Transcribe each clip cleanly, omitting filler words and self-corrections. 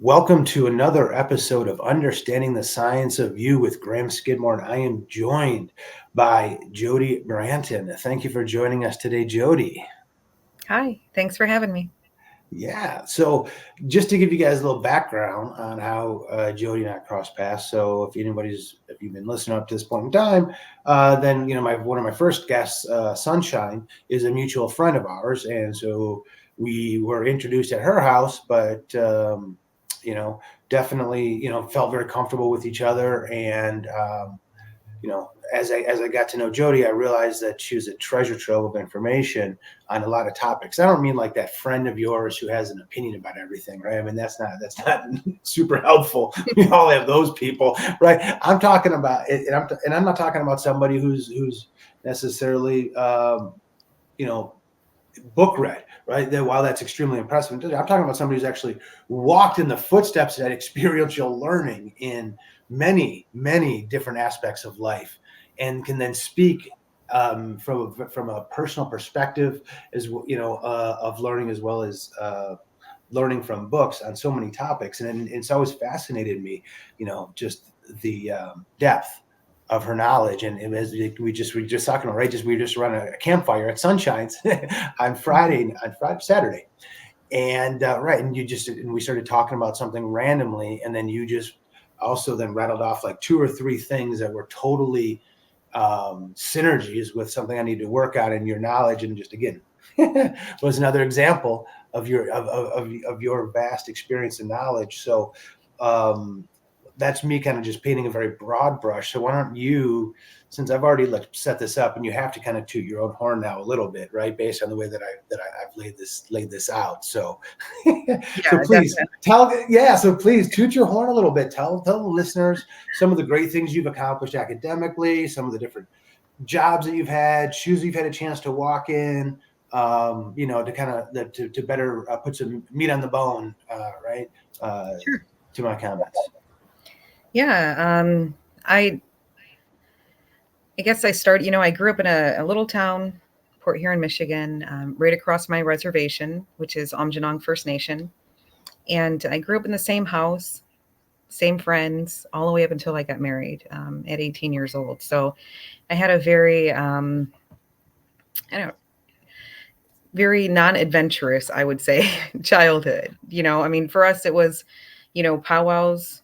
Welcome to another episode of Understanding the Science of You with Graham Skidmore, and I am joined by Jodi Branton. Thank you for joining us today, Jodi. Hi, thanks for having me. Yeah, so just to give you guys a little background on how Jodi and I crossed paths. So if you've been listening up to this point in time, then one of my first guests, Sunshine, is a mutual friend of ours, and so we were introduced at her house, but you know, definitely felt very comfortable with each other, and as I got to know Jodi, I realized that she was a treasure trove of information on a lot of topics. I don't mean like that friend of yours who has an opinion about everything, right? I mean that's not super helpful. We all have those people, right? I'm talking about it, and I'm not talking about somebody who's necessarily you know book read, right? That while that's extremely impressive, I'm talking about somebody who's actually walked in the footsteps of that experiential learning in many different aspects of life, and can then speak from a personal perspective of learning, as well as learning from books on so many topics. And it's always fascinated me, just the depth of her knowledge. And as we just talking about, right, we just run a campfire at Sunshine's on Saturday, and right, and we started talking about something randomly, and then you just also then rattled off like two or three things that were totally synergies with something I need to work on in your knowledge. And just again was another example of your vast experience and knowledge. So um, that's me kind of just painting a very broad brush. So why don't you, since I've already set this up, and you have to kind of toot your own horn now a little bit, right, based on the way that I've laid this out. So so Yeah, please definitely. so please toot your horn a little bit. Tell the listeners some of the great things you've accomplished academically, some of the different jobs that you've had, shoes you've had a chance to walk in, to kind of to better put some meat on the bone, right, uh, Sure. to my comments. Yeah. I guess I started. I grew up in a little town, Port Huron, Michigan, right across my reservation, which is Aamjiwnaang First Nation, and I grew up in the same house, same friends, all the way up until I got married at 18 years old. So I had a very, I don't know, very non-adventurous, I would say, childhood. I mean, for us, it was, powwows,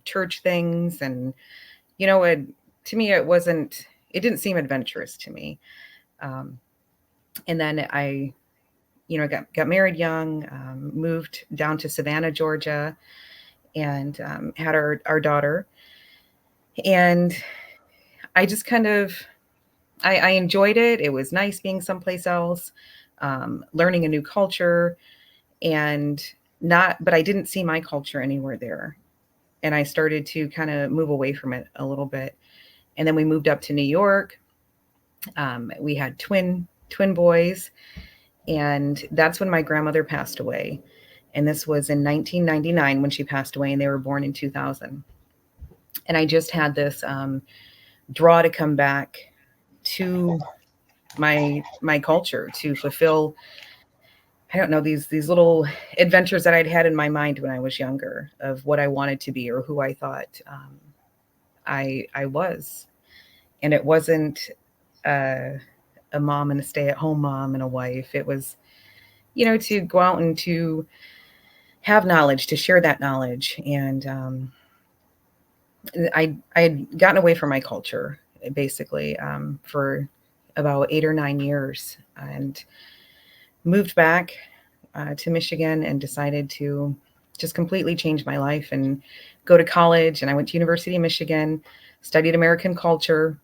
church things, and it to me it didn't seem adventurous to me. um, and then I got married young, moved down to Savannah, Georgia, and had our daughter. And I just kind of I enjoyed it. It was nice being someplace else, learning a new culture, and not but I didn't see my culture anywhere there, and I started to kind of move away from it a little bit. And then we moved up to New York. We had twin boys, and that's when my grandmother passed away. And this was in 1999 when she passed away, and they were born in 2000. And I just had this draw to come back to my culture to fulfill, I don't know, these little adventures that I'd had in my mind when I was younger, of what I wanted to be or who I thought I was. And it wasn't uh, a mom and a stay-at-home mom and a wife. It was, to go out and to have knowledge, to share that knowledge. And I had gotten away from my culture, basically, for about 8 or 9 years, and moved back to Michigan, and decided to just completely change my life and go to college. And I went to University of Michigan, studied American culture,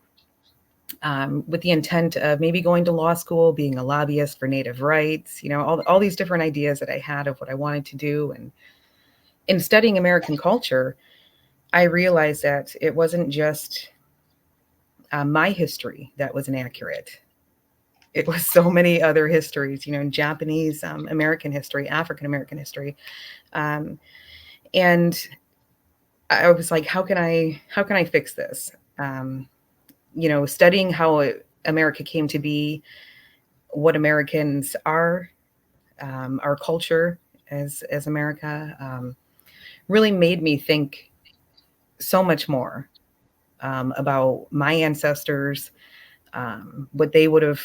with the intent of maybe going to law school, being a lobbyist for Native rights, all these different ideas that I had of what I wanted to do. And in studying American culture, I realized that it wasn't just my history that was inaccurate. It was so many other histories, Japanese American history, African American history. Um, and I was like, how can I fix this? Studying how America came to be, what Americans are, our culture, as America, really made me think so much more about my ancestors, what they would have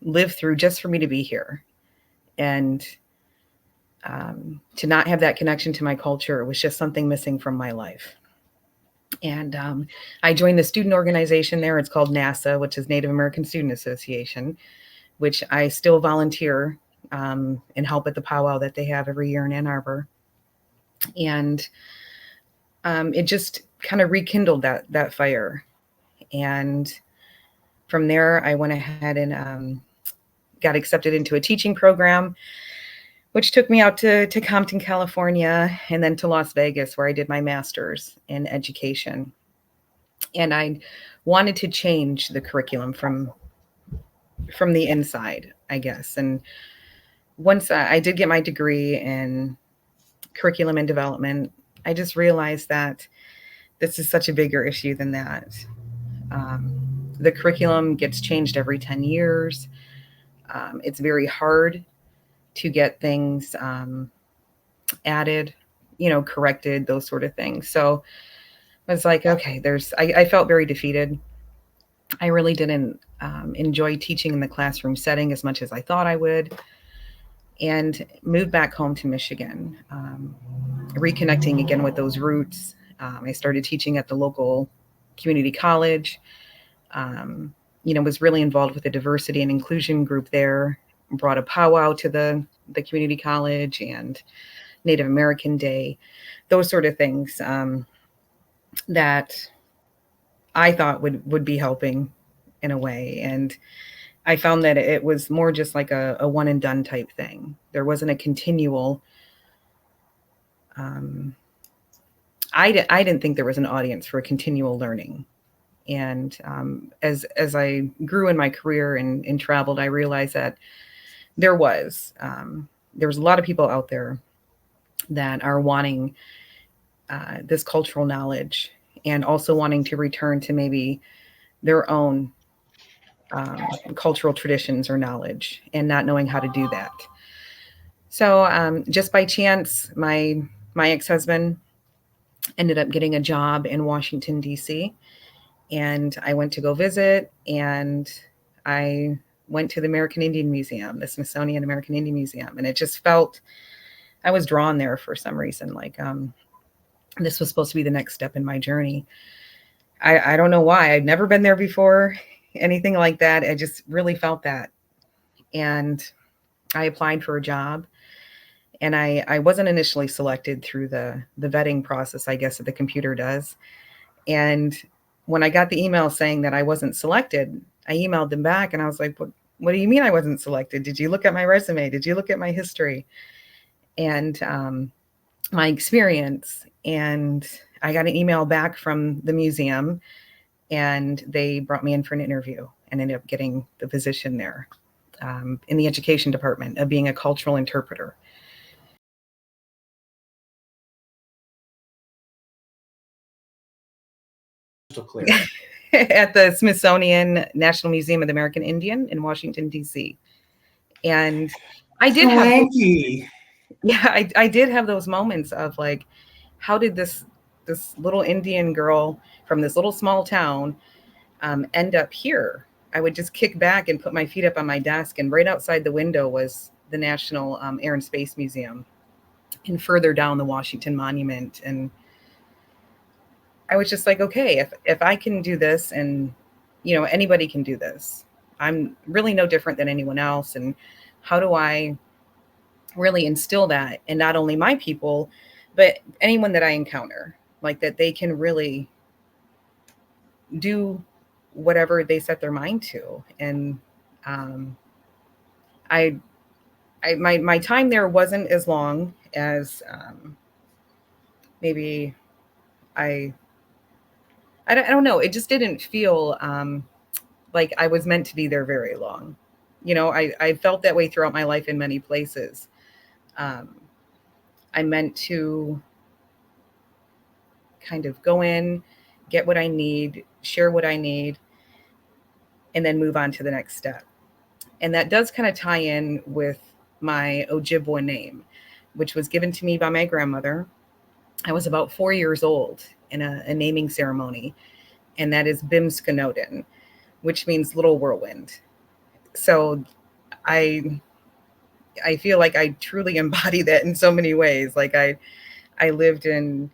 lived through just for me to be here. And to not have that connection to my culture was just something missing from my life. And I joined the student organization there. It's called NASA, which is Native American Student Association, which I still volunteer and help at the powwow that they have every year in Ann Arbor. And it just kind of rekindled that fire. And from there, I went ahead and got accepted into a teaching program, which took me out to Compton, California, and then to Las Vegas, where I did my master's in education. And I wanted to change the curriculum from the inside, I guess. And once I did get my degree in curriculum and development, I just realized that this is such a bigger issue than that. The curriculum gets changed every 10 years. It's very hard to get things added, corrected, those sort of things. So I was like, okay, I felt very defeated. I really didn't enjoy teaching in the classroom setting as much as I thought I would, and moved back home to Michigan, reconnecting again with those roots. I started teaching at the local community college, was really involved with the diversity and inclusion group there, brought a powwow to the community college and Native American Day, those sort of things that I thought would be helping in a way. And I found that it was more just like a one and done type thing. There wasn't a continual, I didn't think there was an audience for continual learning. And as I grew in my career and traveled, I realized that there was a lot of people out there that are wanting this cultural knowledge and also wanting to return to maybe their own cultural traditions or knowledge and not knowing how to do that. So just by chance, my ex-husband ended up getting a job in Washington, D.C., and I went to go visit, and I went to the American Indian Museum, the Smithsonian American Indian Museum, and it just felt, I was drawn there for some reason, like this was supposed to be the next step in my journey. I don't know why. I'd never been there before, anything like that. I just really felt that. And I applied for a job, and I wasn't initially selected through the vetting process, I guess, that the computer does. And when I got the email saying that I wasn't selected, I emailed them back and I was like, what do you mean I wasn't selected? Did you look at my resume? Did you look at my history and my experience? And I got an email back from the museum, and they brought me in for an interview and ended up getting the position there in the education department of being a cultural interpreter. Clear. At the Smithsonian National Museum of the American Indian in Washington, D.C. And I did I did have those moments of like, how did this little Indian girl from this little small town end up here? I would just kick back and put my feet up on my desk, and right outside the window was the National Air and Space Museum, and further down the Washington Monument. And I was just like, okay, if I can do this, and anybody can do this, I'm really no different than anyone else. And how do I really instill that in not only my people, but anyone that I encounter, like that they can really do whatever they set their mind to. And my time there wasn't as long as maybe I don't know. It just didn't feel like I was meant to be there very long. I felt that way throughout my life in many places. I meant to kind of go in, get what I need, share what I need, and then move on to the next step. And that does kind of tie in with my Ojibwa name, which was given to me by my grandmother. I was about 4 years old in a naming ceremony, and that is Bimskanoden, which means little whirlwind. So I I feel like I truly embody that in so many ways. Like I lived in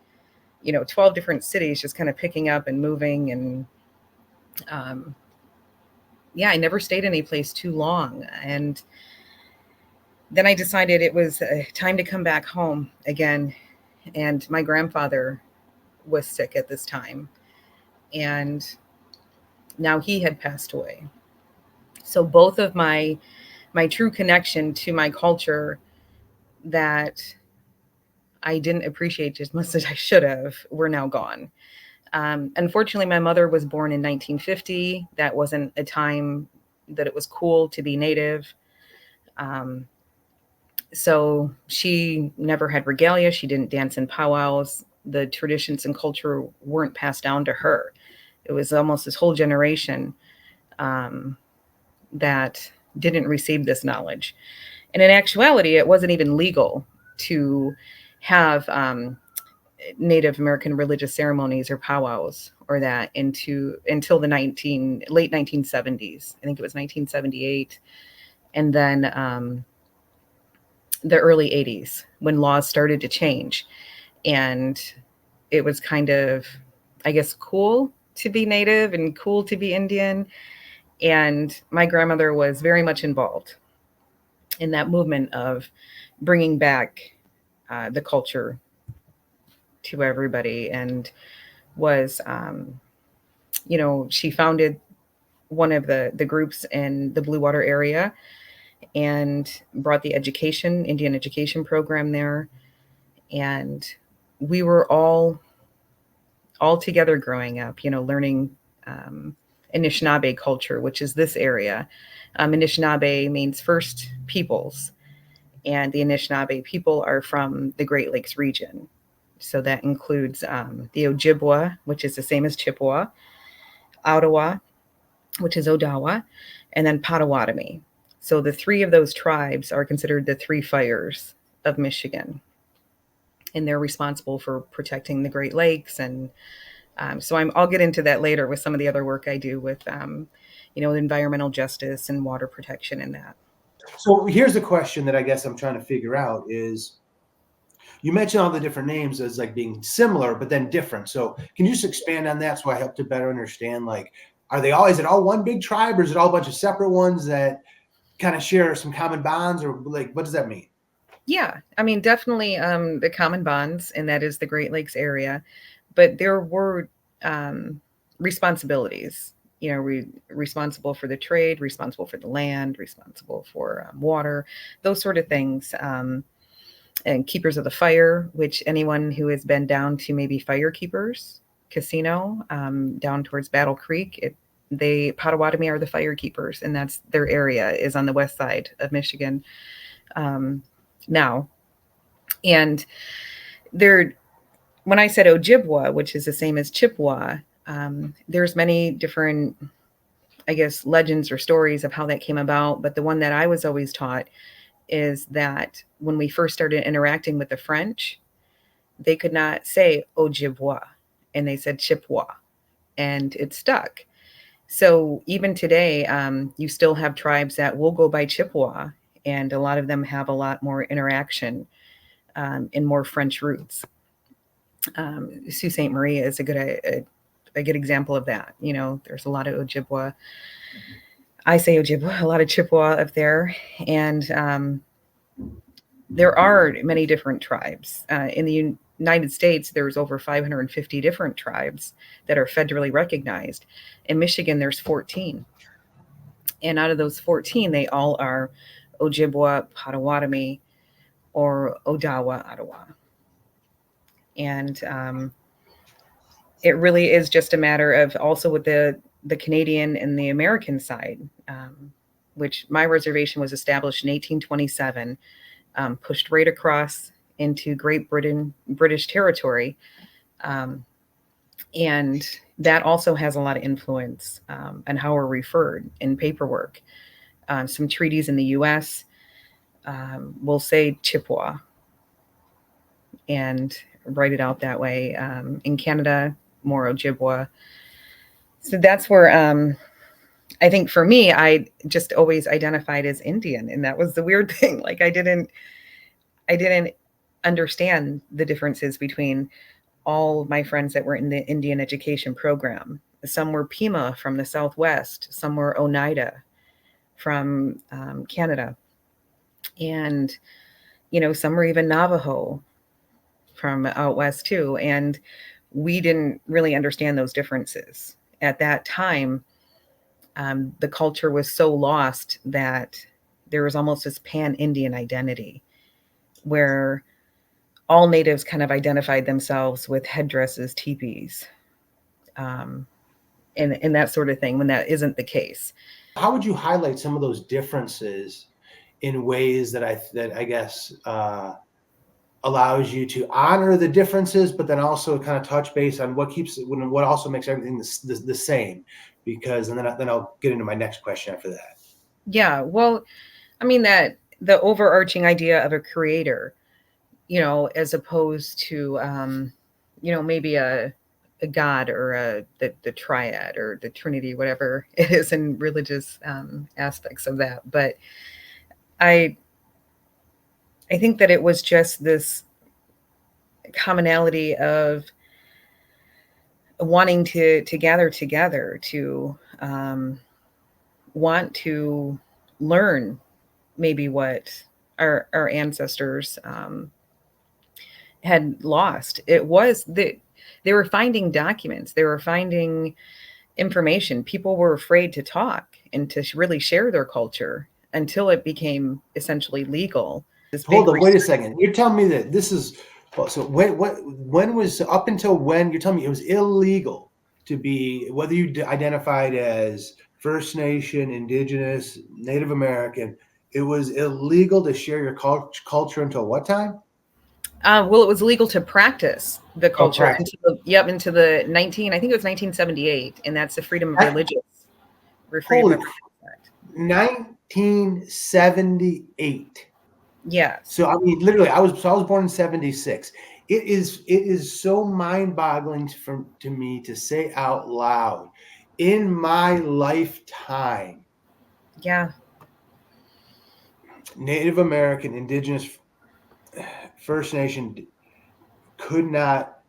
12 different cities, just kind of picking up and moving, and um, yeah, I never stayed any place too long. And then I decided it was time to come back home again. And my grandfather was sick at this time, and now he had passed away. So both of my true connection to my culture that I didn't appreciate as much as I should have were now gone. Unfortunately, my mother was born in 1950. That wasn't a time that it was cool to be Native. Um, so she never had regalia. She didn't dance in powwows. The traditions and culture weren't passed down to her. It was almost this whole generation um, that didn't receive this knowledge. And in actuality, it wasn't even legal to have Native American religious ceremonies or powwows or that until the late 1970s. I think it was 1978, and then the early 80s when laws started to change, and it was kind of, I guess, cool to be Native and cool to be Indian. And my grandmother was very much involved in that movement of bringing back the culture to everybody, and was she founded one of the groups in the Blue Water area and brought the Indian education program there. And we were all together growing up, learning Anishinaabe culture, which is this area. Anishinaabe means First Peoples, and the Anishinaabe people are from the Great Lakes region. So that includes the Ojibwa, which is the same as Chippewa, Ottawa, which is Odawa, and then Potawatomi. So the three of those tribes are considered the three fires of Michigan, and they're responsible for protecting the Great Lakes. And so I'll get into that later with some of the other work I do with, environmental justice and water protection and that. So here's the question that I guess I'm trying to figure out is, you mentioned all the different names as like being similar, but then different. So can you just expand on that so I help to better understand, like, is it all one big tribe, or is it all a bunch of separate ones that kind of share some common bonds, or like, what does that mean? Yeah, I mean, definitely the common bonds, and that is the Great Lakes area. But there were responsibilities, responsible for the trade, responsible for the land, responsible for water, those sort of things. And keepers of the fire, which anyone who has been down to maybe Fire Keepers Casino down towards Battle Creek, Potawatomi are the fire keepers, and that's their area is on the west side of Michigan now. And when I said Ojibwa, which is the same as Chippewa, there's many different, I guess, legends or stories of how that came about. But the one that I was always taught is that when we first started interacting with the French, they could not say Ojibwa, and they said Chippewa, and it stuck. So even today, you still have tribes that will go by Chippewa, and a lot of them have a lot more interaction in more French roots. Sault Ste. Marie is a good example of that. There's a lot of Ojibwa. I say Ojibwa, a lot of Chippewa up there, and there are many different tribes. In the United States, there's over 550 different tribes that are federally recognized. In Michigan, there's 14. And out of those 14, they all are Ojibwa, Potawatomi, or Odawa, Ottawa. And it really is just a matter of also with the Canadian and the American side, which my reservation was established in 1827, pushed right across into Great Britain, British territory. And that also has a lot of influence on how we're referred in paperwork. Some treaties in the U.S. Will say Chippewa, and write it out that way. In Canada, more Ojibwa. So that's where I think for me, I just always identified as Indian, and that was the weird thing. Like I didn't understand the differences between all my friends that were in the Indian education program. Some were Pima from the Southwest, some were Oneida from Canada, and some were even Navajo from out west too. And we didn't really understand those differences at that time. The culture was so lost that there was almost this pan-Indian identity where all natives kind of identified themselves with headdresses, teepees, and that sort of thing, when that isn't the case. How would you highlight some of those differences in ways that I guess allows you to honor the differences, but then also kind of touch base on what also makes everything the same? Because then I'll get into my next question after that. Yeah, well, I mean that the overarching idea of a creator, as opposed to maybe a god or the triad or the Trinity, whatever it is in religious aspects of that. But I think that it was just this commonality of wanting to gather together, to want to learn maybe what our ancestors had lost. It was that they were finding documents, they were finding information. People were afraid to talk and to really share their culture until it became essentially legal. Hold on, wait a second. You're telling me that this is so when was up until when you're telling me it was illegal to be, whether you identified as First Nation, Indigenous, Native American, it was illegal to share your culture until what time? Well, it was legal to practice the culture practice. into the 1978, and that's the Freedom of Religious. Holy crap. 1978. Yeah. So I mean, literally, I was born in 76. It is so mind-boggling to me to say out loud, in my lifetime. Yeah. Native American, Indigenous, First Nation could not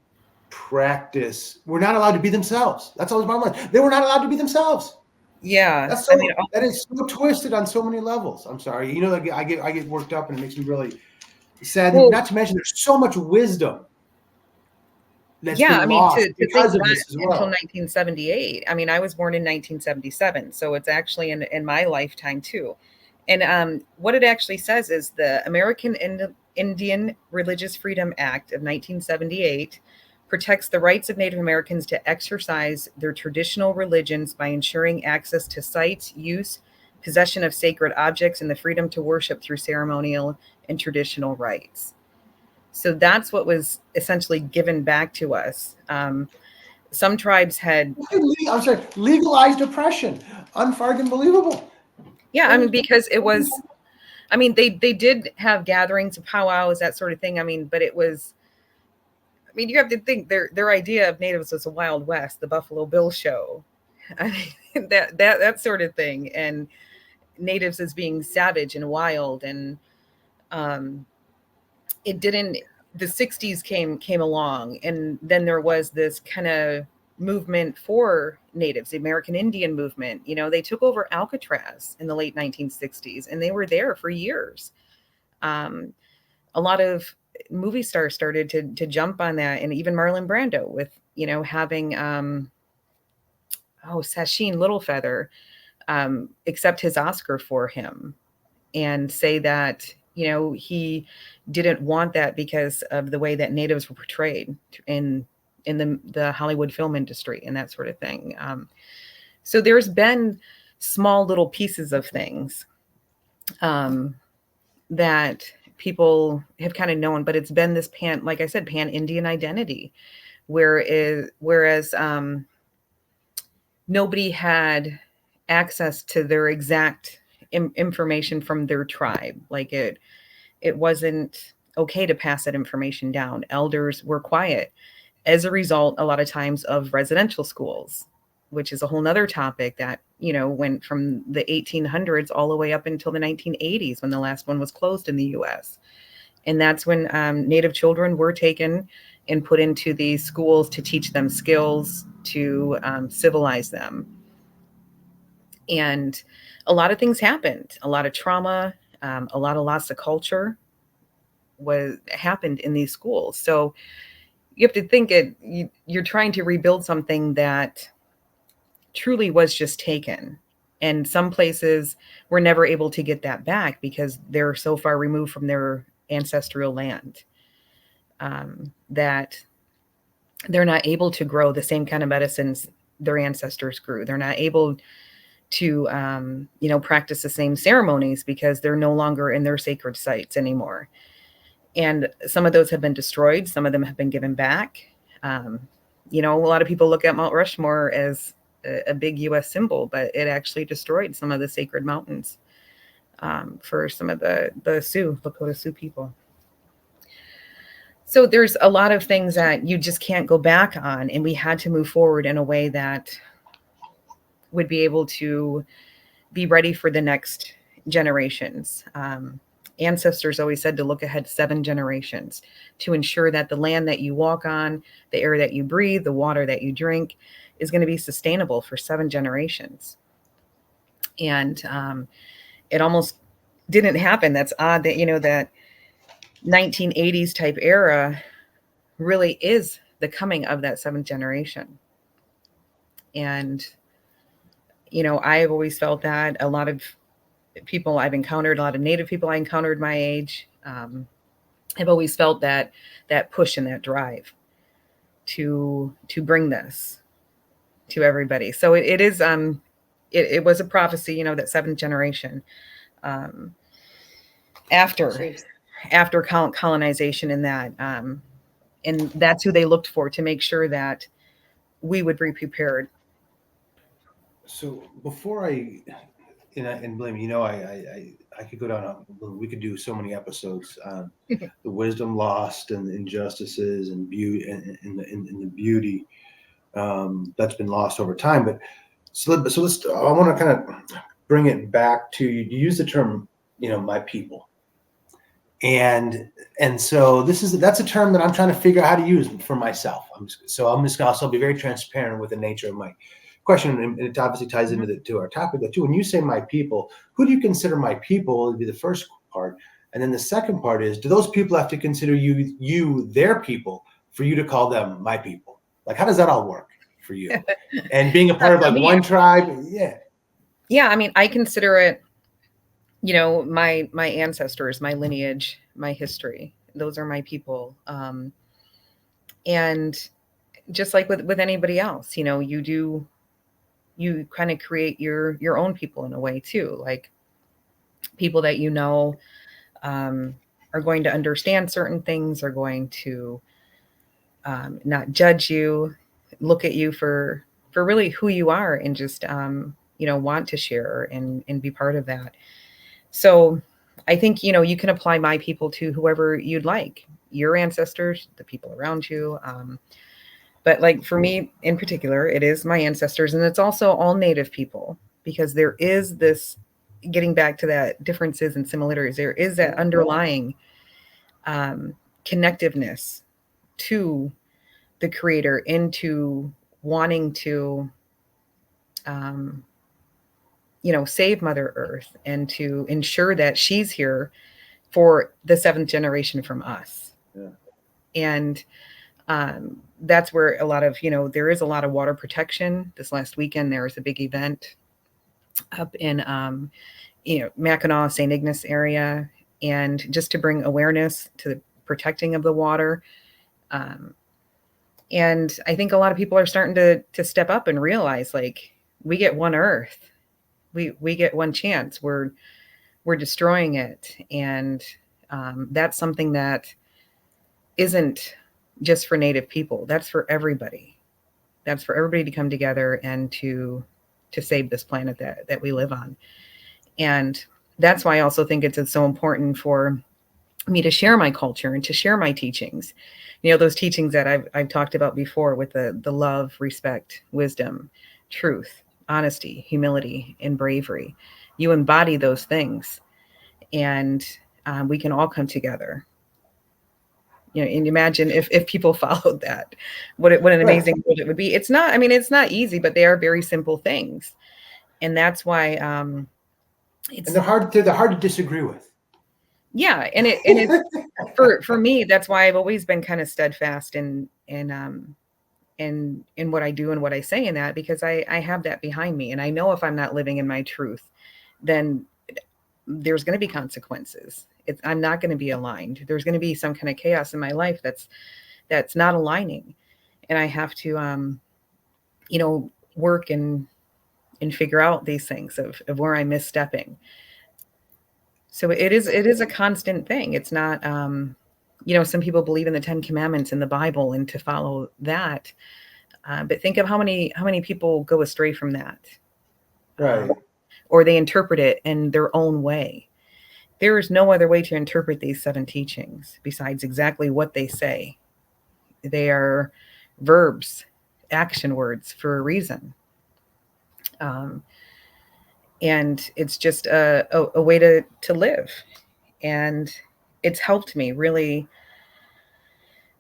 practice. We're not allowed to be themselves. That's always my line. They were not allowed to be themselves. Yeah. That's so. That is so twisted on so many levels. I'm sorry. Like I get worked up, and it makes me really sad. Well, not to mention, there's so much wisdom that's been lost to because think of this as well. Until 1978. I mean, I was born in 1977, so it's actually in my lifetime too. And what it actually says is the American Indian Religious Freedom Act of 1978 protects the rights of Native Americans to exercise their traditional religions by ensuring access to sites, use, possession of sacred objects, and the freedom to worship through ceremonial and traditional rites. So that's what was essentially given back to us. Some tribes had... I'm sorry, legalized oppression. Unfucking believable. Yeah, I mean, because it was... I mean, they did have gatherings, powwows, that sort of thing. I mean, but it was... I mean, you have to think their idea of natives was a Wild West, the Buffalo Bill show. I mean, that sort of thing. And natives as being savage and wild. And it didn't... The 60s came along, and then there was this kind of movement for natives, the American Indian movement. They took over Alcatraz in the late 1960s, and they were there for years. A lot of movie stars started to jump on that, and even Marlon Brando with having Sacheen Littlefeather accept his Oscar for him and say that he didn't want that because of the way that natives were portrayed in the Hollywood film industry and that sort of thing. So there's been small little pieces of things that people have kind of known, but it's been this like I said, pan-Indian identity, whereas nobody had access to their exact information from their tribe. Like it wasn't okay to pass that information down. Elders were quiet as a result, a lot of times, of residential schools, which is a whole nother topic that, went from the 1800s all the way up until the 1980s when the last one was closed in the US. And that's when Native children were taken and put into these schools to teach them skills, to civilize them. And a lot of things happened, a lot of trauma, a lot of loss of culture happened in these schools. So you have to think you're trying to rebuild something that truly was just taken. And some places were never able to get that back because they're so far removed from their ancestral land that they're not able to grow the same kind of medicines their ancestors grew. They're not able to, practice the same ceremonies because they're no longer in their sacred sites anymore. And some of those have been destroyed. Some of them have been given back. A lot of people look at Mount Rushmore as a big U.S. symbol, but it actually destroyed some of the sacred mountains for some of the Lakota Sioux people. So there's a lot of things that you just can't go back on, and we had to move forward in a way that would be able to be ready for the next generations. Ancestors always said to look ahead 7 generations to ensure that the land that you walk on, the air that you breathe, the water that you drink is going to be sustainable for 7 generations. And it almost didn't happen. That's odd that, that 1980s type era really is the coming of that 7th generation. And, I've always felt that a lot of people I've encountered, a lot of Native people I encountered my age, I've always felt that push and that drive to bring this to everybody. So it is, it was a prophecy, that 7th generation, after colonization and that, and that's who they looked for to make sure that we would be prepared. So before and believe me, I could go down. We could do so many episodes on the wisdom lost and the injustices and beauty and the beauty that's been lost over time. But so let's. I want to kind of bring it back to you use the term, my people, and so that's a term that I'm trying to figure out how to use for myself. I'm just going to also be very transparent with the nature of my question, and it obviously ties into to our topic. But too, when you say my people, who do you consider my people? Would be the first part, and then the second part is, do those people have to consider you their people for you to call them my people? Like, how does that all work for you? And being a part of like one tribe, yeah. I mean, I consider it, my ancestors, my lineage, my history. Those are my people, and just like with anybody else, you kind of create your own people in a way too, like people that are going to understand certain things, are going to not judge you, look at you for really who you are, and just want to share and be part of that. So I think you can apply my people to whoever you'd like, your ancestors, the people around you. But like for me in particular, it is my ancestors, and it's also all Native people, because there is this, getting back to that differences and similarities, there is that underlying connectiveness to the Creator, into wanting to, save Mother Earth and to ensure that she's here for the 7th generation from us. Yeah. And that's where a lot of, there is a lot of water protection. This last weekend, there was a big event up in, Mackinac, St. Ignace area, and just to bring awareness to the protecting of the water. And I think a lot of people are starting to step up and realize, like, we get one Earth, we get one chance. We're destroying it, and that's something that isn't just for Native people. That's for everybody. That's for everybody to come together and to save this planet that we live on. And that's why I also think it's so important for me to share my culture and to share my teachings. Those teachings that I've talked about before with the love, respect, wisdom, truth, honesty, humility, and bravery. You embody those things, and we can all come together. And imagine if people followed that, what an amazing world it would be. It's not easy, but they are very simple things. And that's why and they're hard to disagree with. Yeah. And it's for me, that's why I've always been kind of steadfast in what I do and what I say in that, because I have that behind me. And I know if I'm not living in my truth, then there's going to be consequences. I'm not going to be aligned. There's going to be some kind of chaos in my life that's not aligning. And I have to, work and figure out these things of where I'm misstepping. So it is a constant thing. It's not, some people believe in the 10 Commandments in the Bible and to follow that. But think of how many people go astray from that. Right. Or they interpret it in their own way. There is no other way to interpret these 7 teachings besides exactly what they say. They are verbs, action words for a reason. And it's just a way to live. And it's helped me really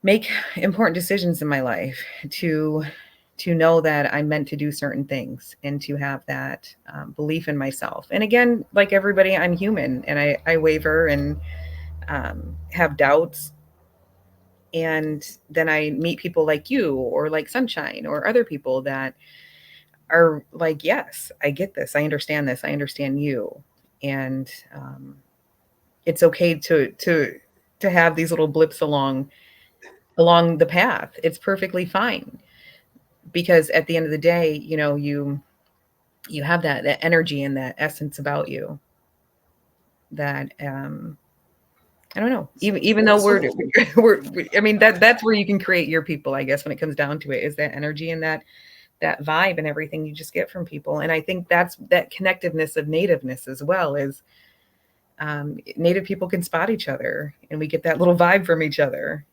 make important decisions in my life, to know that I'm meant to do certain things and to have that belief in myself. And again, like everybody, I'm human, and I waver and have doubts. And then I meet people like you or like Sunshine or other people that are like, yes, I get this. I understand this. I understand you. And it's okay to have these little blips along the path. It's perfectly fine, because at the end of the day, you have that energy and that essence about you that I don't know. Even though I mean, that's where you can create your people, I guess, when it comes down to it, is that energy and that vibe and everything you just get from people. And I think that's that connectiveness of nativeness as well, is Native people can spot each other, and we get that little vibe from each other.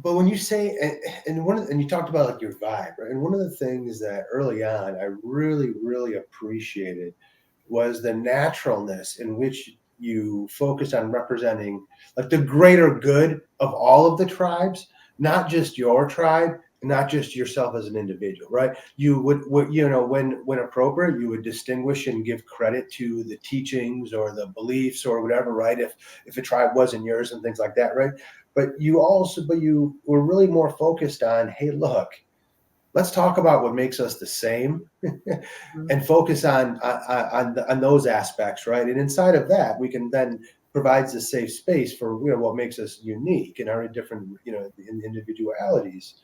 But when you say, and you talked about like your vibe, right? And one of the things that early on I really, really appreciated was the naturalness in which you focused on representing like the greater good of all of the tribes, not just your tribe, not just yourself as an individual, right? You would when appropriate, you would distinguish and give credit to the teachings or the beliefs or whatever, right? If a tribe wasn't yours and things like that, right? But you were really more focused on, hey, look, let's talk about what makes us the same and focus on those aspects, right? And inside of that, we can then provides a safe space for what makes us unique in our different individualities.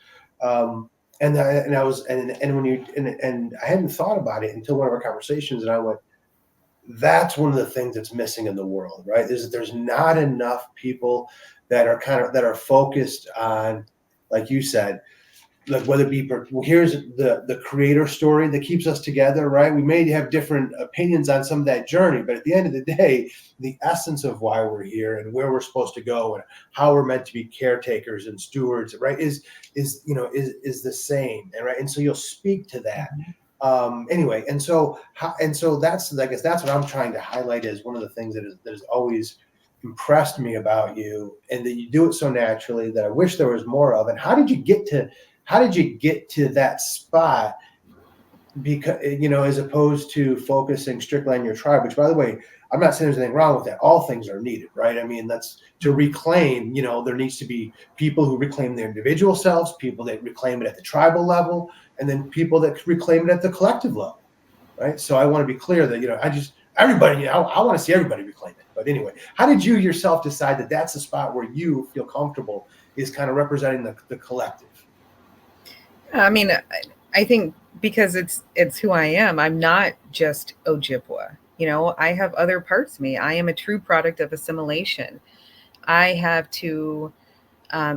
And I was and when you and I hadn't thought about it until one of our conversations, and I went, that's one of the things that's missing in the world, right? Is that there's not enough people that are focused on, like you said, like whether it be here's the creator story that keeps us together, right? We may have different opinions on some of that journey, but at the end of the day, the essence of why we're here and where we're supposed to go and how we're meant to be caretakers and stewards, right, is the same, and right, and so you'll speak to that. Anyway, and so that's, I guess that's what I'm trying to highlight, is one of the things that has always impressed me about you, and that you do it so naturally that I wish there was more of. And how did you get to that spot? Because as opposed to focusing strictly on your tribe, which, by the way, I'm not saying there's anything wrong with that. All things are needed, right? I mean, that's to reclaim. There needs to be people who reclaim their individual selves, people that reclaim it at the tribal level, and then people that reclaim it at the collective level, right? So I want to be clear that everybody. I want to see everybody reclaim it. But anyway, how did you yourself decide that that's the spot where you feel comfortable, is kind of representing the collective? I mean, I think because it's who I am. I'm not just Ojibwa. I have other parts of me. I am a true product of assimilation. I have to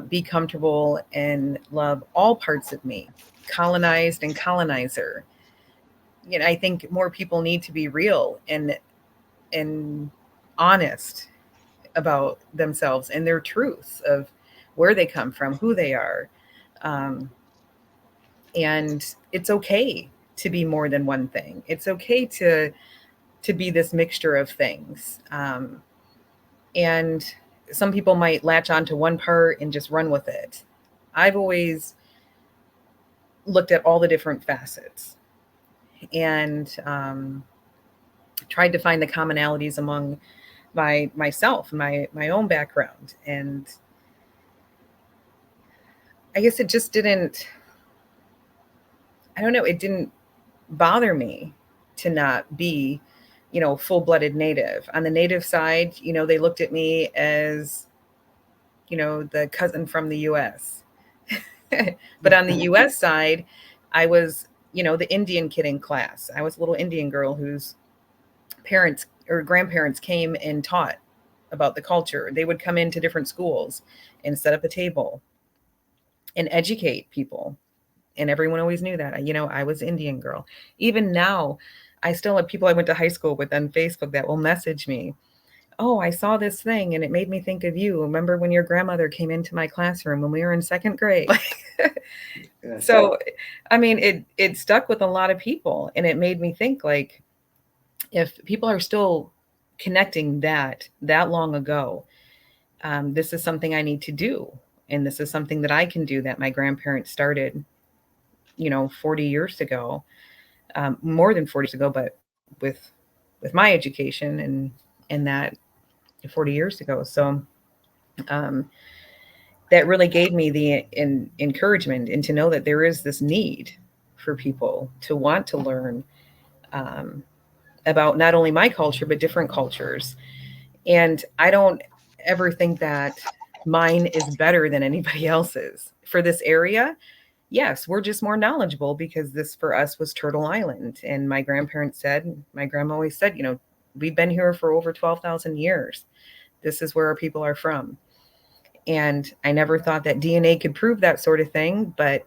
be comfortable and love all parts of me, colonized and colonizer. I think more people need to be real and honest about themselves and their truths of where they come from, who they are. And it's okay to be more than one thing. It's okay to be this mixture of things. And some people might latch onto one part and just run with it. I've always looked at all the different facets and tried to find the commonalities among myself, my own background. And I guess it just didn't, I don't know, it didn't bother me to not be, full-blooded Native. On the Native side, they looked at me as, the cousin from the US. But on the US side, I was, the Indian kid in class. I was a little Indian girl whose parents or grandparents came and taught about the culture. They would come into different schools and set up a table and educate people. And everyone always knew that, I was Indian girl. Even now, I still have people I went to high school with on Facebook that will message me. Oh, I saw this thing and it made me think of you. Remember when your grandmother came into my classroom when we were in second grade? So, I mean, it stuck with a lot of people, and it made me think, like, if people are still connecting that long ago, this is something I need to do. And this is something that I can do that my grandparents started, 40 years ago, more than 40 years ago, but with my education and that 40 years ago. So that really gave me the encouragement and to know that there is this need for people to want to learn about not only my culture, but different cultures. And I don't ever think that mine is better than anybody else's. For this area, yes, we're just more knowledgeable because this for us was Turtle Island. And my grandparents said, my grandma always said, we've been here for over 12,000 years. This is where our people are from. And I never thought that DNA could prove that sort of thing, but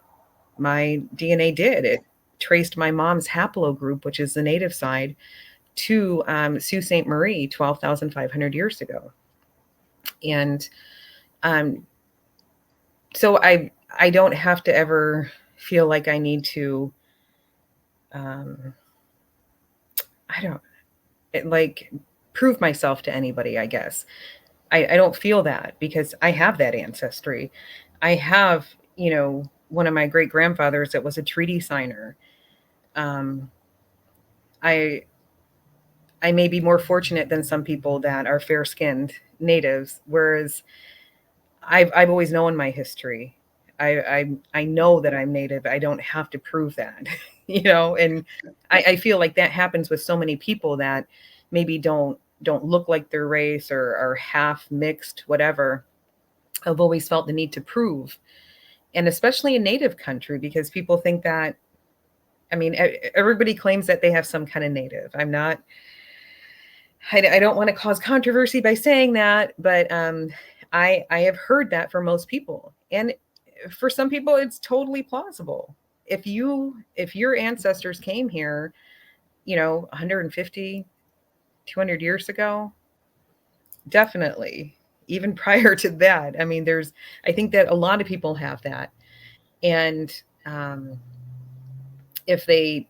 my DNA did. It traced my mom's haplogroup, which is the Native side, to Sault Ste. Marie 12,500 years ago. And so I don't have to ever feel like I need to, prove myself to anybody, I guess. I don't feel that because I have that ancestry. I have, one of my great grandfathers that was a treaty signer. I may be more fortunate than some people that are fair-skinned natives, whereas I've always known my history. I know that I'm Native. I don't have to prove that, and I feel like that happens with so many people that maybe don't look like their race or are half mixed, whatever. I've always felt the need to prove, and especially in Native country, because people think that, everybody claims that they have some kind of Native. I don't want to cause controversy by saying that, but I have heard that for most people. And for some people, it's totally plausible. If your ancestors came here, 150, 200 years ago, definitely. Even prior to that, I think that a lot of people have that. And if they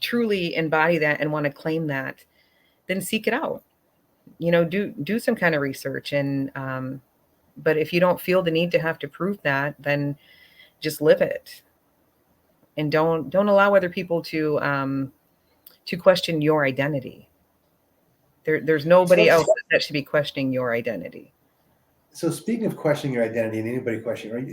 truly embody that and want to claim that, then seek it out. Do some kind of research. And but if you don't feel the need to have to prove that, then just live it. And don't allow other people to question your identity. There's nobody else that should be questioning your identity. So speaking of questioning your identity and anybody questioning, right?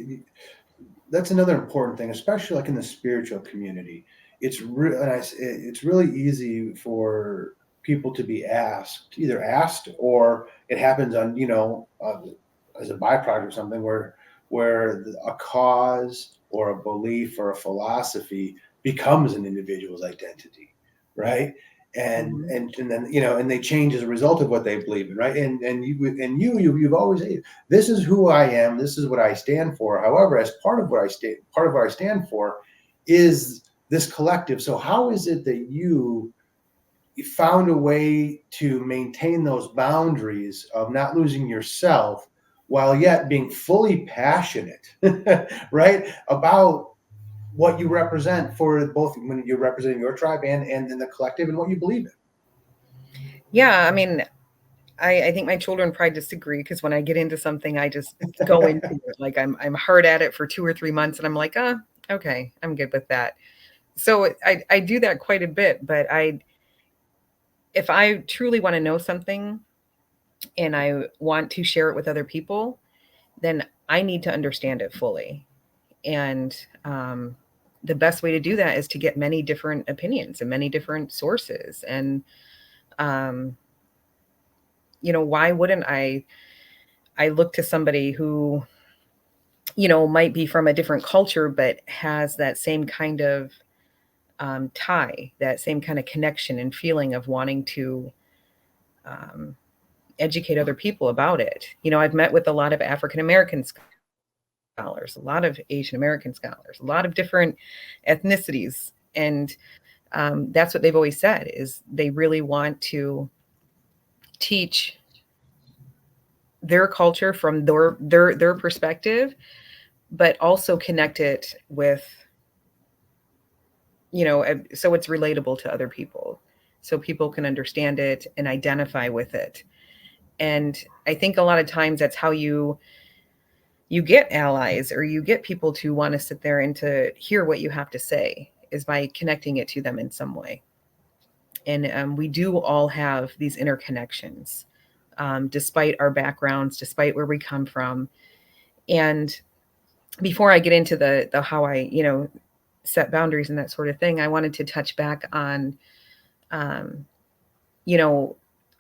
That's another important thing, especially like in the spiritual community. It's really easy for people to be either asked or it happens on, as a byproduct of something where a cause or a belief or a philosophy becomes an individual's identity, right? And then and they change as a result of what they believe in, right? And you've always said, this is who I am, this is what I stand for. However, as part of what I stand for is this collective. So how is it that you found a way to maintain those boundaries of not losing yourself while yet being fully passionate, right, about what you represent, for both when you're representing your tribe and in the collective, and what you believe in. Yeah, I mean, I think my children probably disagree, because when I get into something, I just go into it. Like I'm hard at it for 2 or 3 months, and I'm like, oh, okay, I'm good with that. So I do that quite a bit, but if I truly want to know something and I want to share it with other people, then I need to understand it fully. And the best way to do that is to get many different opinions and many different sources. And why wouldn't I look to somebody who, might be from a different culture, but has that same kind of tie, that same kind of connection and feeling of wanting to educate other people about it. I've met with a lot of African American scholars, a lot of Asian American scholars, a lot of different ethnicities. And that's what they've always said, is they really want to teach their culture from their perspective, but also connect it with, so it's relatable to other people, so people can understand it and identify with it. And I think a lot of times that's how you get allies, or you get people to want to sit there and to hear what you have to say, is by connecting it to them in some way. And we do all have these interconnections, despite our backgrounds, despite where we come from. And before I get into the how I, set boundaries and that sort of thing, I wanted to touch back on,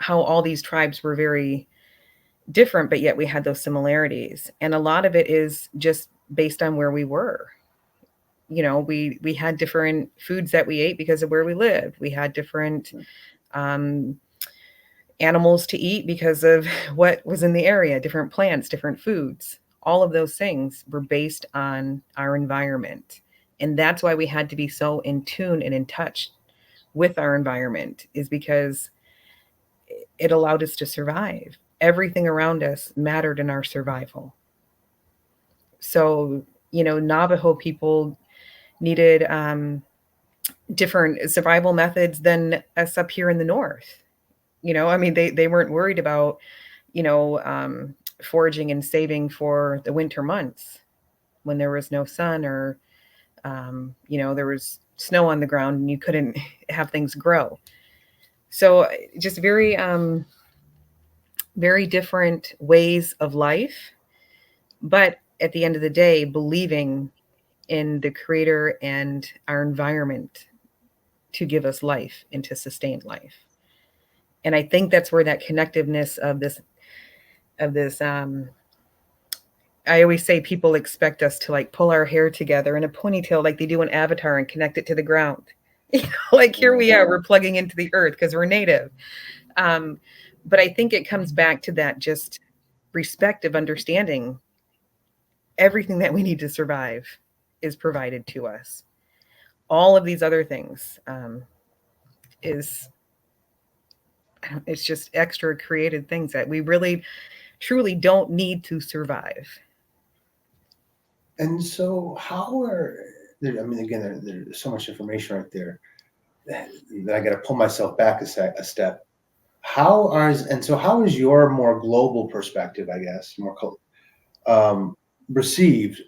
how all these tribes were very different, but yet we had those similarities. And a lot of it is just based on where we were. We had different foods that we ate because of where we lived. We had different animals to eat because of what was in the area, different plants, different foods. All of those things were based on our environment. And that's why we had to be so in tune and in touch with our environment, is because it allowed us to survive. Everything around us mattered in our survival. So, Navajo people needed different survival methods than us up here in the north. I mean, they weren't worried about, foraging and saving for the winter months when there was no sun, or, there was snow on the ground and you couldn't have things grow. So just very, very different ways of life. But at the end of the day, believing in the creator and our environment to give us life and to sustain life. And I think that's where that connectiveness of this, I always say people expect us to like pull our hair together in a ponytail like they do in Avatar and connect it to the ground. Like here we are, we're plugging into the earth because we're native. But I think it comes back to that just respect of understanding everything that we need to survive is provided to us. All of these other things it's just extra created things that we really truly don't need to survive. And so how are there, I mean, again, there's so much information right there that I got to pull myself back a step. How is your more global perspective, I guess, more received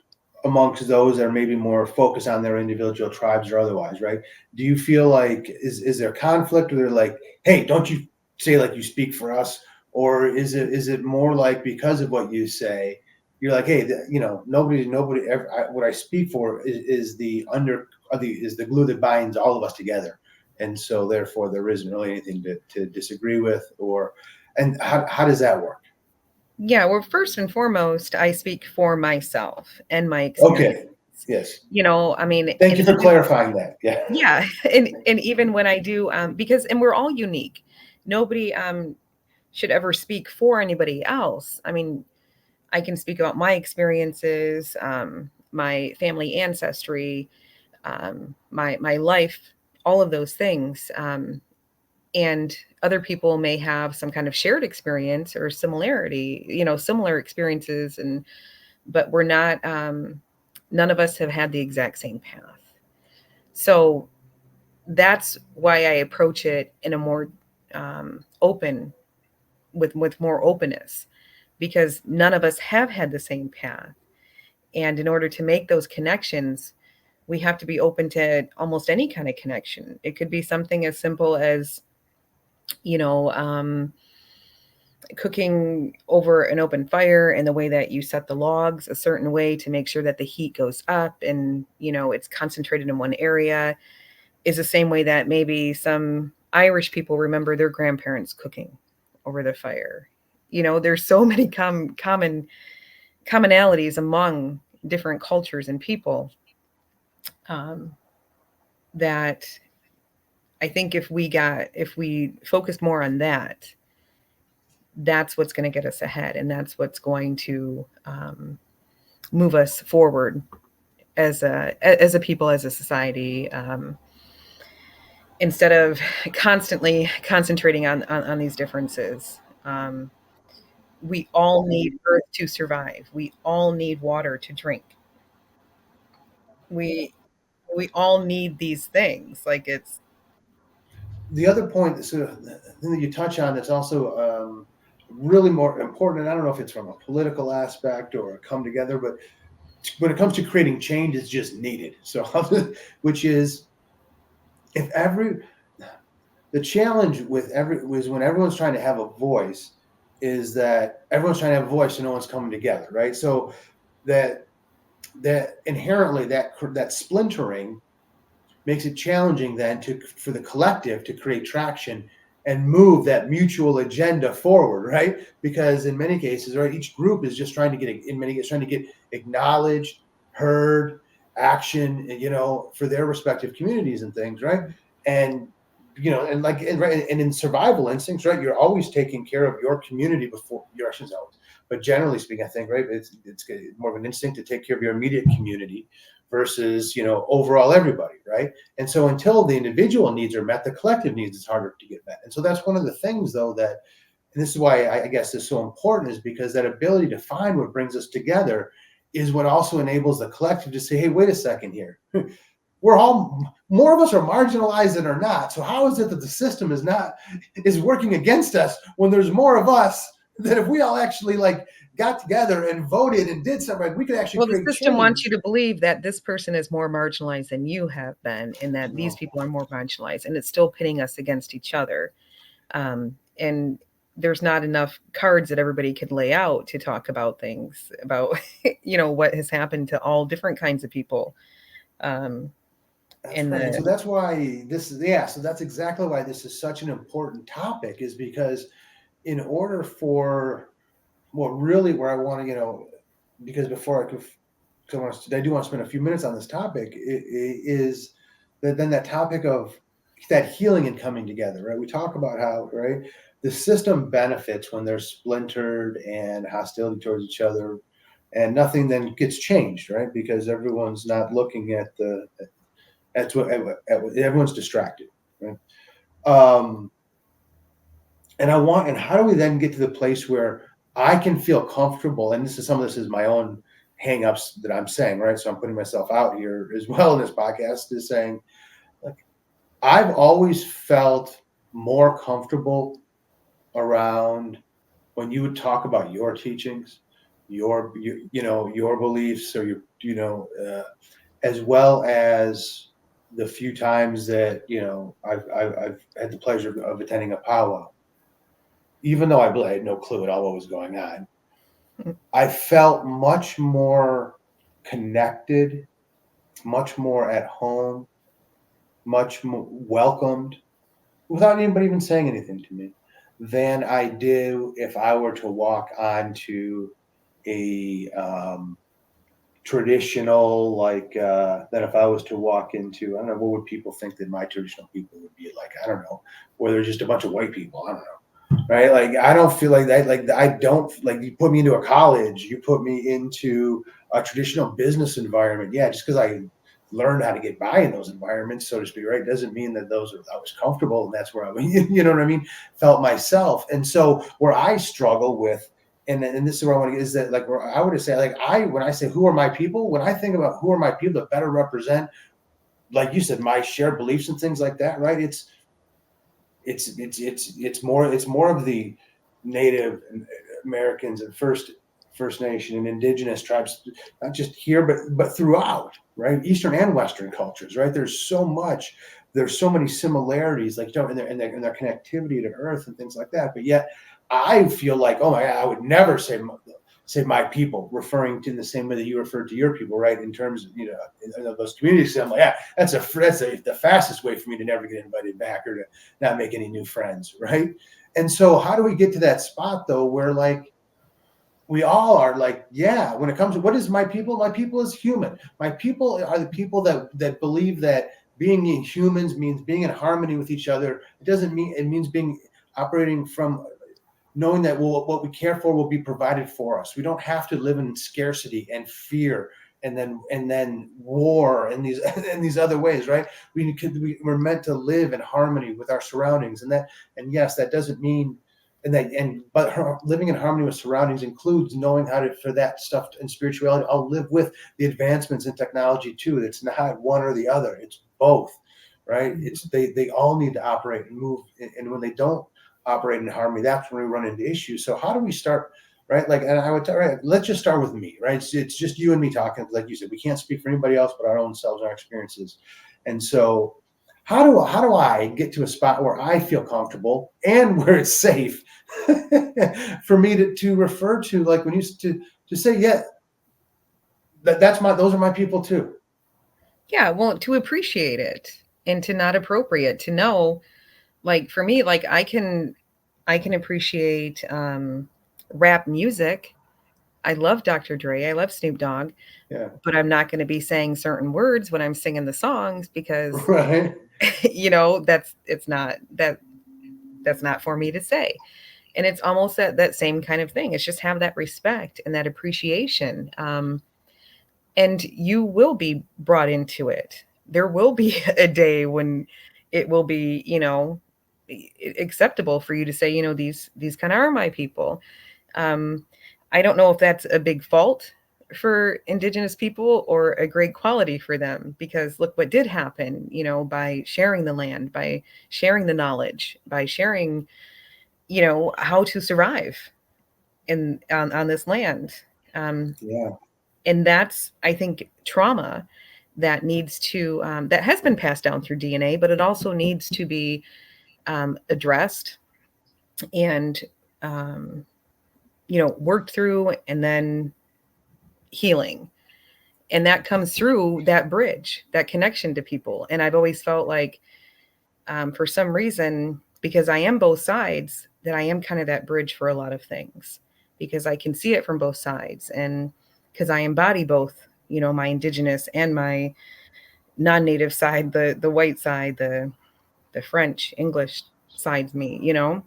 amongst those that are maybe more focused on their individual tribes or otherwise, right? Do you feel like, is there conflict, or they're like, hey, don't you say like you speak for us? Or is it more like, because of what you say, you're like, hey, nobody ever, what I speak for is the glue that binds all of us together. And so therefore there isn't really anything to disagree with, and how does that work? Yeah, well, first and foremost, I speak for myself and my experience. Okay. Yes. I mean, Thank you for clarifying that. Yeah. Yeah. And even when I do, and we're all unique. Nobody should ever speak for anybody else. I mean, I can speak about my experiences, my family ancestry, my life, all of those things. and other people may have some kind of shared experience or similarity, similar experiences, but we're not, none of us have had the exact same path. So that's why I approach it in a more open, with more openness, because none of us have had the same path. And in order to make those connections, we have to be open to almost any kind of connection. It could be something as simple as, cooking over an open fire, and the way that you set the logs a certain way to make sure that the heat goes up and, it's concentrated in one area, is the same way that maybe some Irish people remember their grandparents cooking over the fire. There's so many commonalities among different cultures and people, that I think if we focused more on that, that's what's going to get us ahead, and that's what's going to move us forward as a people, as a society, instead of constantly concentrating on these differences. We all need earth to survive. We all need water to drink. We we all need these things. Like, it's The other point that sort of the thing that you touch on that's also really more important, and I don't know if it's from a political aspect or a come together, but when it comes to creating change, it's just needed. So, which is the challenge with was when everyone's trying to have a voice, is that everyone's trying to have a voice and no one's coming together, right? So that inherently that splintering makes it challenging then for the collective to create traction and move that mutual agenda forward, right? Because in many cases, right, each group is just trying to get acknowledged, heard, action, for their respective communities and things, right? And and in survival instincts, right, you're always taking care of your community before your actions always. But generally speaking, I think, right, it's more of an instinct to take care of your immediate community versus overall everybody, right? And so until the individual needs are met, the collective needs is harder to get met. And so that's one of the things, though, that, and this is why I guess is so important, is because that ability to find what brings us together is what also enables the collective to say, hey, wait a second here. We're all, more of us are marginalized than are not. So how is it that the system is working against us when there's more of us, that if we all actually got together and voted and did something, we could actually create the system change. wants you to believe that this person is more marginalized than you have been, and that these people are more marginalized, and it's still pitting us against each other. And there's not enough cards that everybody could lay out to talk about things about, what has happened to all different kinds of people. So that's why so that's exactly why this is such an important topic, is because in order for where I want to, because before I do want to spend a few minutes on this topic, is that then that topic of that healing and coming together, right? We talk about how, right, the system benefits when they're splintered and hostility towards each other, and nothing then gets changed, right? Because everyone's not looking at everyone's distracted, right? And how do we then get to the place where I can feel comfortable? And some of this is my own hangups that I'm saying, right? So I'm putting myself out here as well in this podcast, is saying, I've always felt more comfortable around when you would talk about your teachings, your beliefs, or as well as the few times that I've had the pleasure of attending a powwow. Even though I had no clue at all what was going on, I felt much more connected, much more at home, much more welcomed, without anybody even saying anything to me, than I do if I were to walk onto a traditional, that if I was to walk into, I don't know, what would people think that my traditional people would be like? I don't know, where there's just a bunch of white people. I don't know. Right? I don't feel like that. I don't, you put me into a college, you put me into a traditional business environment. Yeah, just because learned how to get by in those environments, so to speak, right? Doesn't mean that I was comfortable and that's where I, you know what I mean, felt myself. And so where I struggle with, and this is where I want to get, is that like where I would say, like when I say who are my people, when I think about who are my people that better represent, like you said, my shared beliefs and things like that, right? It's more of the Native Americans and First Nation and indigenous tribes, not just here, but throughout, right? Eastern and Western cultures, right? There's so many similarities, like, you know, in their connectivity to Earth and things like that. But yet, I feel like, oh my God, I would never say my people, referring to in the same way that you referred to your people, right? In terms of, you know, in those communities, I'm like, yeah, that's the fastest way for me to never get invited back or to not make any new friends, right? And so, how do we get to that spot though, where like we all are like, yeah, when it comes to what is my people is human. My people are the people that believe that being humans means being in harmony with each other. It means being operating from knowing that what we care for will be provided for us. We don't have to live in scarcity and fear and then war and these other ways, right? We're meant to live in harmony with our surroundings, and yes, that doesn't mean but living in harmony with surroundings includes knowing how to, for that stuff and spirituality, I'll live with the advancements in technology too. It's not one or the other; it's both, right? It's they all need to operate and move, and when they don't operate in harmony, that's when we run into issues. So how do we start, right? Like, and I would tell, right, let's just start with me, right? It's just you and me talking. Like you said, we can't speak for anybody else but our own selves, our experiences. And so how do I get to a spot where I feel comfortable and where it's safe for me to refer to, like when you to say, yeah, those are my people too. Yeah, well, to appreciate it and to not appropriate, to know, like for me, like I can appreciate rap music. I love Dr. Dre, I love Snoop Dogg, Yeah. but I'm not going to be saying certain words when I'm singing the songs because Right. you know, that's not for me to say. And it's almost that same kind of thing. It's just have that respect and that appreciation. And you will be brought into it. There will be a day when it will be, you know, acceptable for you to say, you know, these kind of are my people. Um, I don't know if that's a big fault for Indigenous people or a great quality for them, because look what did happen, you know, by sharing the land, by sharing the knowledge, by sharing, you know, how to survive on this land. Yeah. And that's, I think, trauma that needs to that has been passed down through DNA, but it also needs to be addressed and um, you know, worked through, and then healing. And that comes through that bridge, that connection to people. And I've always felt like, for some reason, because I am both sides, that I am kind of that bridge for a lot of things, because I can see it from both sides, and because I embody both, you know, my Indigenous and my non-native side, the white side, the French English side's me, you know.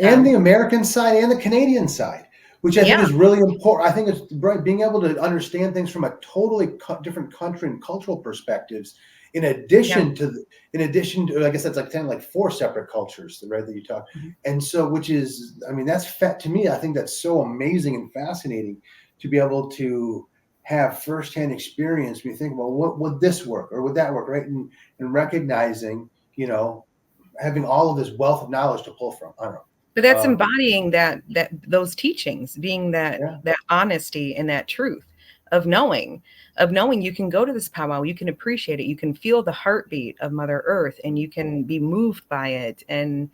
And the American side and the Canadian side, which I think Yeah, is really important. I think it's right, being able to understand things from a totally different country and cultural perspectives. yeah. In addition to, I guess that's like 10, like 4 separate cultures, right? That you talk, Mhm. and so, which is, I mean, that's to me. I think that's so amazing and fascinating to be able to have firsthand experience when you think, well, what would this work or would that work, right? And recognizing, you know, having all of this wealth of knowledge to pull from. I don't know. But that's Um, embodying that those teachings, being yeah, that honesty and that truth of knowing you can go to this powwow, you can appreciate it, you can feel the heartbeat of Mother Earth, and you can be moved by it, and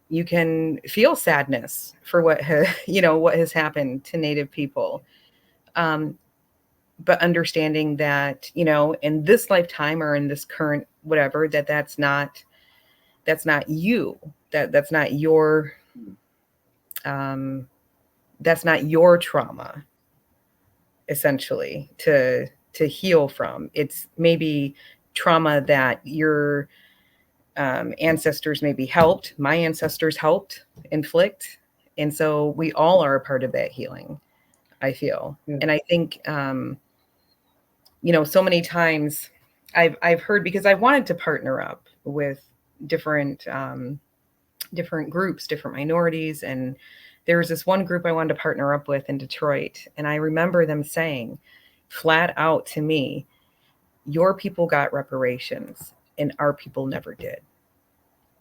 you can feel sadness for what you know, what has happened to Native people. Um, but understanding that, you know, in this lifetime or in this current whatever, that's not you, that's not your um, that's not your trauma, essentially, to heal from. It's maybe trauma that your ancestors maybe helped, my ancestors helped inflict, and so we all are a part of that healing, I feel. yeah. And I think so many times I've heard, because I wanted to partner up with different different groups, different minorities, and there was this one group I wanted to partner up with in Detroit, and I remember them saying flat out to me, "Your people got reparations, and our people never did."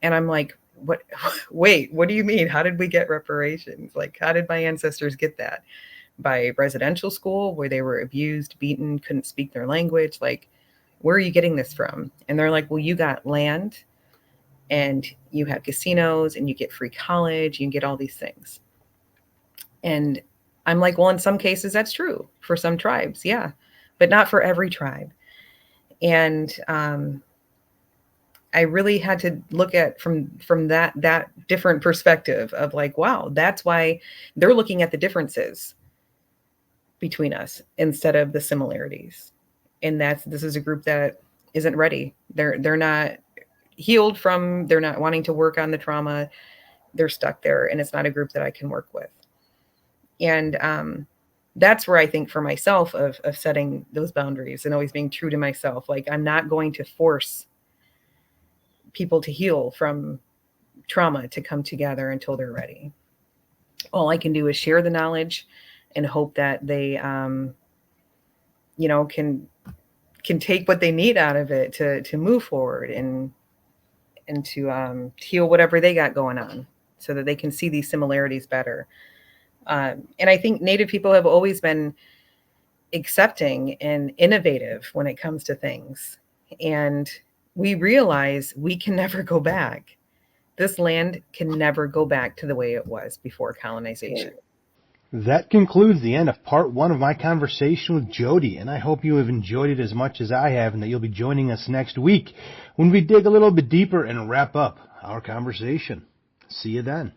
And I'm like, "What? Wait, what do you mean? How did we get reparations? Like, how did my ancestors get that? By residential school where they were abused, beaten, couldn't speak their language? Like, where are you getting this from?" And they're like, "Well, you got land and you have casinos and you get free college, you get all these things." And I'm like, well, in some cases that's true for some tribes, yeah, but not for every tribe. And I really had to look at from that different perspective of like, wow, that's why they're looking at the differences between us instead of the similarities. And this is a group that isn't ready. They're not healed from, they're not wanting to work on the trauma. They're stuck there, and it's not a group that I can work with. And that's where I think for myself of setting those boundaries and always being true to myself. Like, I'm not going to force people to heal from trauma to come together until they're ready. All I can do is share the knowledge and hope that they, can take what they need out of it to move forward and to heal whatever they got going on, so that they can see these similarities better. And I think Native people have always been accepting and innovative when it comes to things. And we realize we can never go back. This land can never go back to the way it was before colonization. That concludes the end of part 1 of my conversation with Jodi, and I hope you have enjoyed it as much as I have, and that you'll be joining us next week when we dig a little bit deeper and wrap up our conversation. See you then.